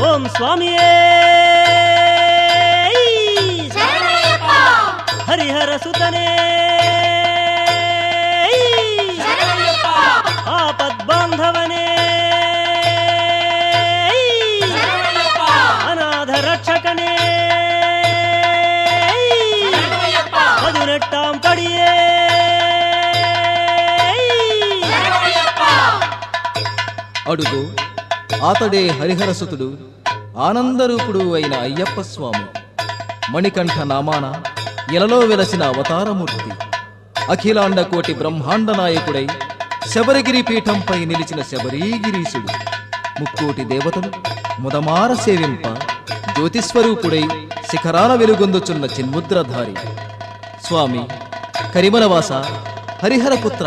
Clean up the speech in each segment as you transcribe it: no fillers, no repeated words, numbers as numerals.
ఓం స్వామియే హరిహర సుతనే ఆపద్బాంధవనే అనాథ రక్షకనే పదునెట్టాం పడియే అడుగు ఆతడే హరిహరసుతుడు ఆనందరూపుడు అయిన అయ్యప్ప స్వామి. మణికంఠ నామాన ఎలలో వెలసిన అవతారమూర్తి. అఖిలాండ కోటి బ్రహ్మాండ నాయకుడై శబరిగిరి పీఠంపై నిలిచిన శబరీగిరీశుడు. ముక్కోటి దేవతలు ముదమార సేవింప జ్యోతిస్వరూపుడై శిఖరాల వెలుగొందుచున్న చిన్ముద్రధారి స్వామి. కరిమలవాస హరిహరపుత్ర,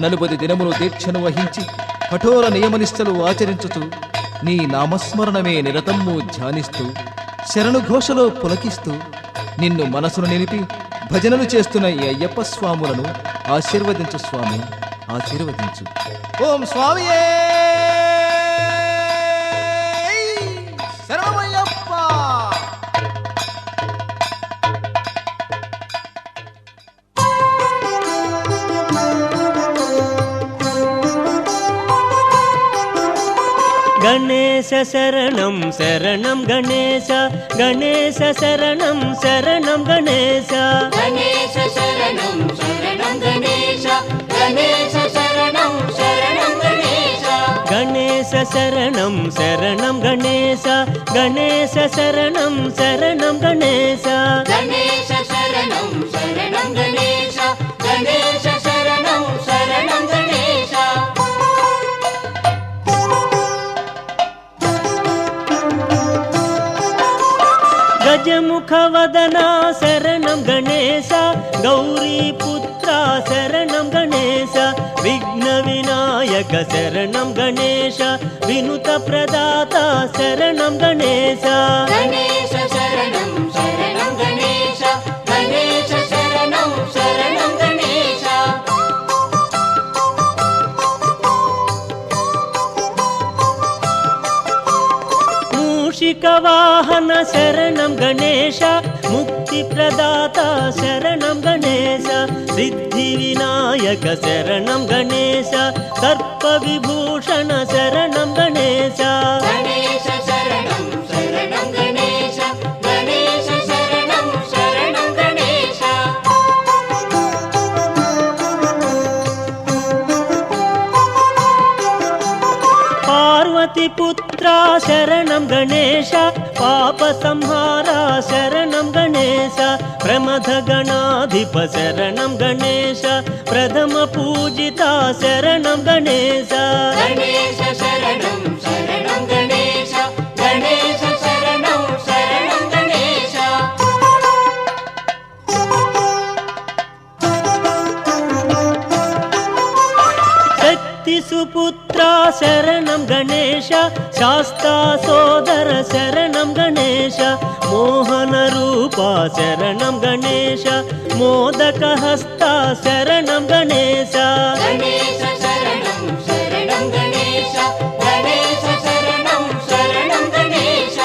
40 దినములు దీక్షను వహించి కఠోర నియమనిష్టలు ఆచరించుతూ నీ నామస్మరణమే నిరతము ధ్యానిస్తూ శరణుఘోషలో పులకిస్తూ నిన్ను మనసును నిలిపి భజనలు చేస్తున్న ఈ అయ్యప్ప స్వాములను ఆశీర్వదించు స్వామి, ఆశీర్వదించు. ఓం స్వామియే శరణమయ్యప్ప. గణేశ శరణం శరణం గణేశ, గణేశ శరణం శరణం గణేశ, గణేశ శరణం శరణం గణేశ, గణేశ శరణం శరణం గణేశ, గణేశ శరణం శరణం గణేశ, గణేశ శరణం శరణం గణేశ, గణేశ శరణం శరణం గణేశ, గణేశ శరణం శరణం గణేశ. గజముఖ వదనా శరణం గణేశ, గౌరీపుత్ర శరణం గణేశ, విఘ్న వినాయక శరణం గణేశ, వినుత ప్రదాత శరణం గణేశ, గణేశ శరణం శరణం గణేశ, గణేశ శరణం శరణం గణేశ. మూషిక వాహన శరణం గణేశ, ముక్తి ప్రదాత శరణం గణేశ, సిద్ధి వినాయక శరణం గణేశ, సర్ప విభూషణ శరణం గణేశ, గణేశ శరణం శరణం గణేశ, గణేశ శరణం శరణం గణేశ. పార్వతి పుత్ర శరణం గణేశ, పాప సంహార శరణం గణేశ, ప్రమథ గణాధిప శరణం గణేశ, ప్రథమ పూజిత శరణం గణేశ, గణేశ శరణం శరణం గణేశ, గణేశ శరణం శరణం గణేశ. శక్తి సుపుత్ర శరణం గణేశ, శాస్తా సోదర శరణం గణేశ, మోహన రూప శరణం గణేశ, మోదక హస్త శరణం గణేశ, గణేశ శరణం శరణం గణేశ, గణేశ శరణం శరణం గణేశ.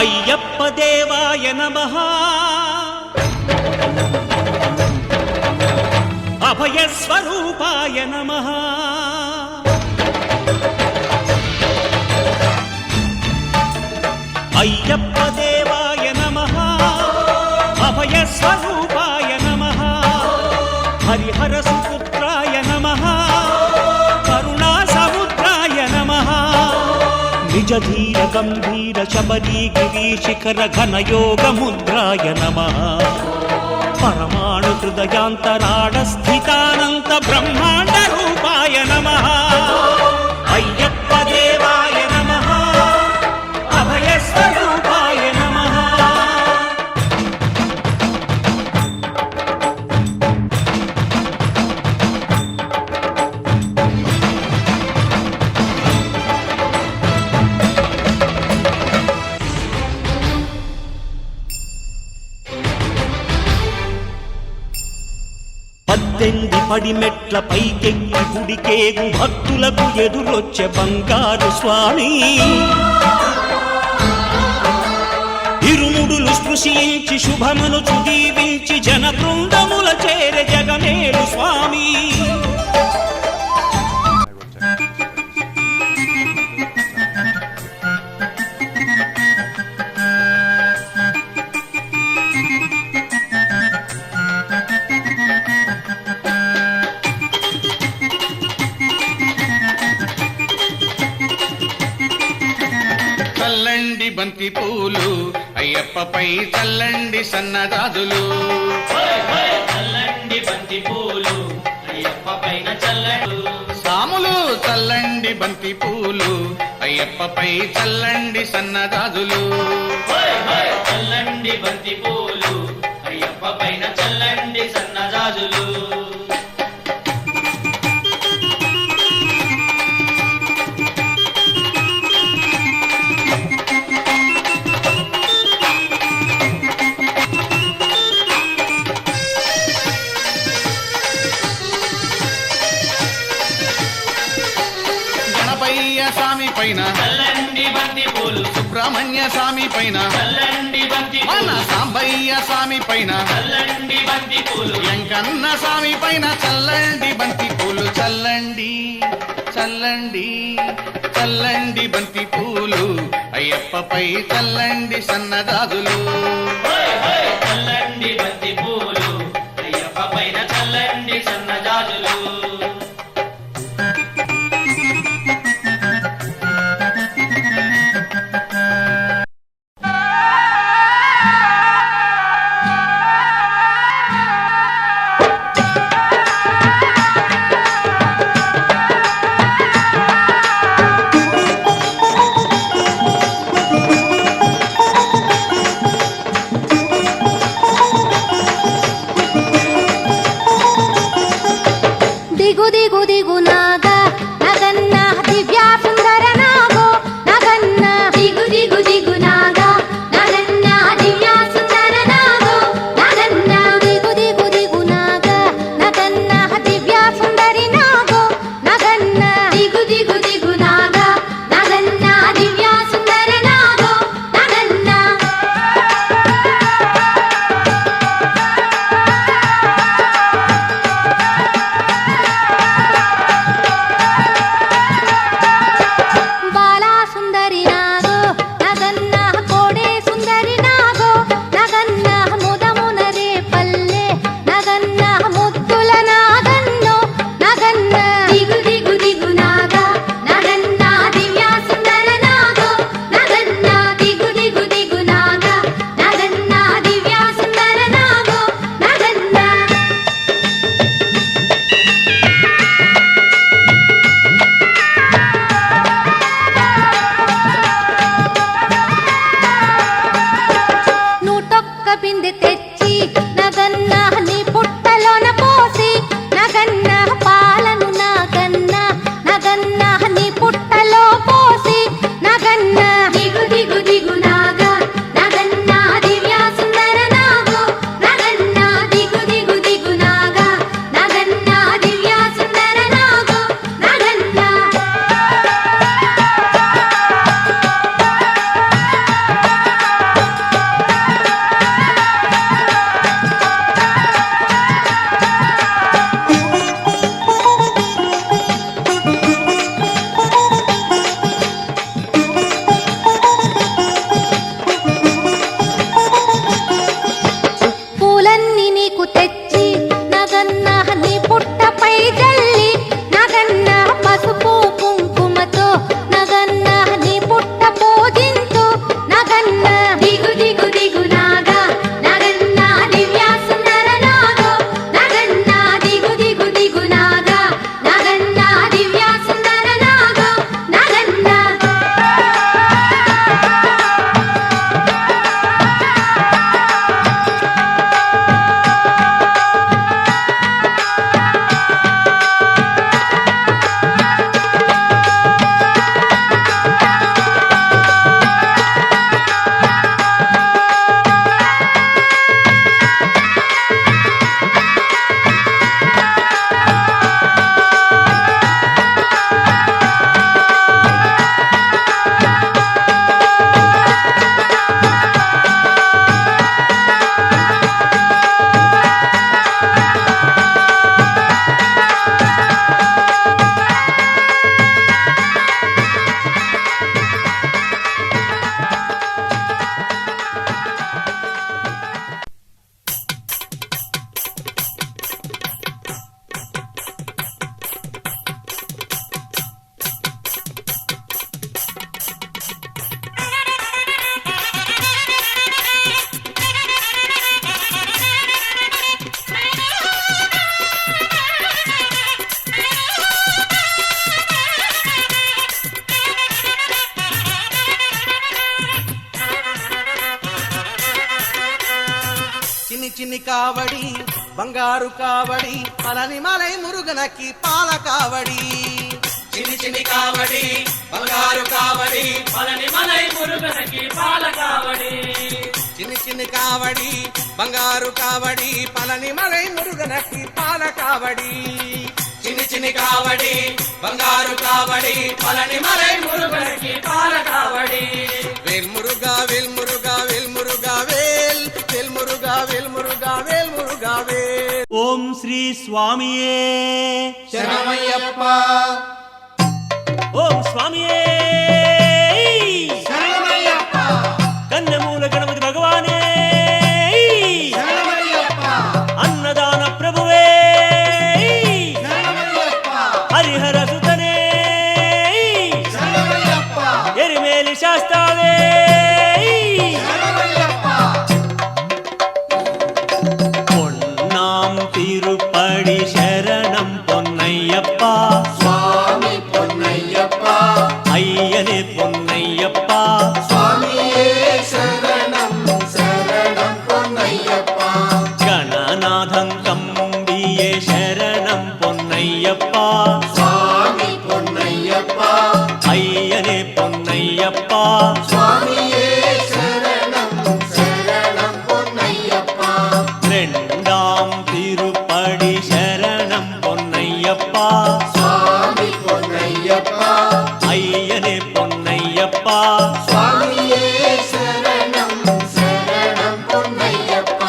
అయ్యప్ప దేవాయ నమః, అభయ స్వరూపాయ నమః, అయ్యప్ప దేవాయ నమః, అభయ స్వరూపాయ నమః, హరిహర సుపుత్రాయ నమః, కరుణా సముద్రాయ నమః, నిజ ధీర గంభీర శబరీగిరి శిఖర ఘన యోగ ముద్రాయ నమః, పరమాణు హృదయాంతరాడ స్థితానంత బ్రహ్మాండ రూపాయ నమః, అయ్యప్ప దేవాయ నమః, అభయ స్వరూపాయ నమః. పద్దెంది పడిమెట్ల పైకెక్కి గుడికేగు భక్తులకు ఎదురొచ్చే బంగారు స్వామి ఇరుముడులు స్పృశించి శుభమును చుదీవించి జన బృందముల చేర జగమేలు స్వామి చల్లండి బంతి పూలు అయ్యప్పపై చల్లండి సన్నదాదులు చల్లండి బంతి పూలు అయ్యప్ప పైన చల్లండి సాములు చల్లండి బంతి పూలు అయ్యప్పపై చల్లండి సన్నదాదులు చల్లండి బంతి పూలు అయ్యప్ప పైన చల్లండి సన్నజాజులు గణపయ్య స్వామి పైన చల్లండి బంతి పూలు సుబ్రహ్మణ్య స్వామి పైన చల్లండి బంతి మన పూలు సాంబయ్య స్వామి పైన చల్లండి బంతి పూలు వెంకన్న స్వామి పైన చల్లండి బంతి పూలు చల్లండి చల్లండి చల్లండి బంతి పూలు అయ్యప్పపై చల్లండి సన్నదాదులు చల్లండి బంతి పూలు అయ్యప్ప పైన చల్లండి సన్నజాజులు దిగు దిగు దిగు నాగా నగన్న దివ్యా సుందర నాగో నగన్న దిగు దిగు దిగు నాగా నగన్న దివ్యా సుందర నాగో నగన్న దిగు దిగు దిగు నాగా నగన్న దివ్యా సుందరి నాగో నగన్న దిగు దిగు దిగు నాగా నగన్న దివ్యా సుందర నాగో నగన్న బాలా సుందరి నాగో నగన్న కోడే సుందరి నాగో నగన్న ముదమున రే పల్లె నగన్న ముద్దుల నాగన్నో నగన్న దిగు దిగు దిగు నాగా నగన్న దివ్యా సుందర నాగో నగన్న దిగు దిగు దిగు నాగా నగన్న దివ్యా సుందర నాగో నగన్న నూటొక్క బిందె తెచ్చి నగన్న నీ పుట్టలోన పోసి నగన్న పాలను నగన్న నగన్న నీ పుట్టలో పోసి నగన్న దిగు దిగు దిగు నాగా నగన్న దివ్యా సుందర నాగో నగన్న దిగు దిగు దిగు నాగా నగన్న దివ్యా సుందర నాగో నగన్న చిన్ని చిన్ని కావడి బంగారు కావడి పలని మలై మురుగనకి పాల కావడి చిన్ని చిన్ని కావడి బంగారు కావడి పలని మలై మురుగనకి పాల కావడి చిన్ని చిన్ని కావడి బంగారు కావడి పలని మలై మురుగనకి పాల కావడి చిన్ని చిన్ని కావడి బంగారు కావడి పలని మలై మురుగనకి పాల కావడి వేల్ మురుగా వేల్ మురుగా వేల్ మురుగా వేల్ వేల్ మురుగా వేల్ మురుగా వేల్ మురుగా వేల్ ఓం శ్రీ స్వామియే శరణమయ్యప్ప ఓం స్వామియే శరణమయ్యప్ప కన్నమూల గణపతి భగవానే శరణమయ్యప్ప అన్నదాన ప్రభువే శరణమయ్యప్ప హరిహర సుతనే శరణమయ్యప్ప ఎరిమేలి శాస్తావే శరణమయ్యప్ప பொன்னாம் திருப்படி சரணம் பொன்னையப்பா స్వామి పొన్నయ్యప్ప ஐயனே பொன்னையப்பா స్వామియే శరణం శరణం పొన్నయ్యప్ప கணநாதம் கம்பியே சரணம் பொன்னையப்பா స్వామి పొన్నయ్యప్ప ஐயனே பொன்னையப்பா స్వామియే శరణం శరణం పొన్నయ్యప్ప ரெண்டாம் திருப்படி சரணம் பொன்னையப்பா స్వామి పొన్నయ్యప్ప ஐயனே பொன்னையப்பா స్వామియే శరణం శరణం పొన్నయ్యప్ప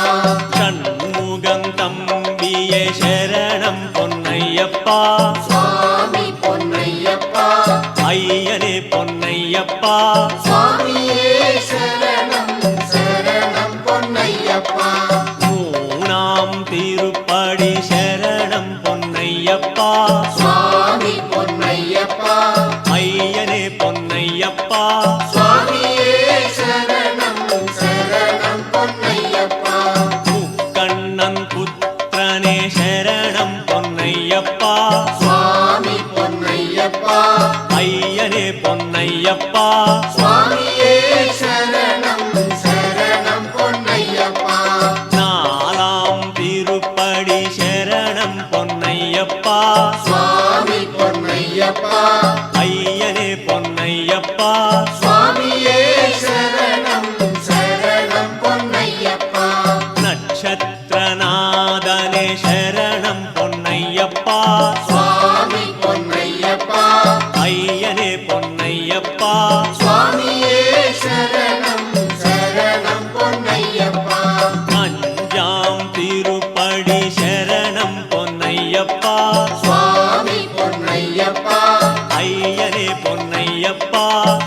சண்முகம் தம்பியே சரணம் பொன்னையப்பா స్వామి పొన్నయ్యప్ప ஐயனே பொன்னையப்பா స్వామియే శరణం శరణం పొన్నయ్యప్ప மூணாம் திருப்படி சரணம் பொன்னையப்பா స్వామి పొన్నయ్యప్ప ஐயனே பொன்னையப்பா స్వామియే శరణం శరణం పొన్నయ్యప్ప முக்கண்ணன் புத்திரனே சரணம் பொன்னையப்பா స్వామి పొన్నయ్యప్ప ஐயனே பொன்னையப்பா స్వామియే శరణం శరణం పొన్నయ్యప్ప நாலாம் திருப்படி சரணம் பொன்னையப்பா స్వామి పొన్నయ్యప్ప ஐயனே பொன்னையப்பா స్వామియే శరణం శరణం పొన్నయ్యప్ప நட்சத்திரநாதனே சரணம் பொன்னையப்பா స్వామి పొన్నయ్యప్ప ஐயனே பொன்னையப்பா స్వామియే శరణం శరణం పొన్నయ్యప్ప அஞ்சாம் திருப்படி சரணம் பொன்னையப்பா స్వామి పొన్నయ్యప్ప ஐயனே பொன்னையப்பா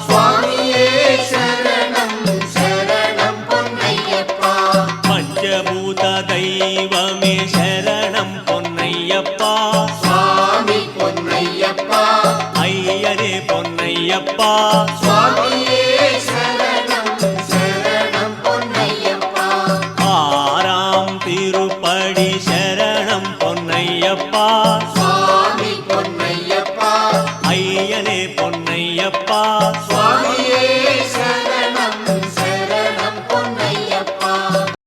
స్వామియే శరణం శరణం పొన్నయ్యప్ప பஞ்சபூத தெய்வமே சரணம் பொன்னையப்பா స్వామి పొన్నయ్యప్ప ஐயனே பொன்னையப்பா స్వామియే శరణం శరణం పొన్నయ్యప్ప ஆறாம் திருப்படி சரணம் பொன்னையப்பா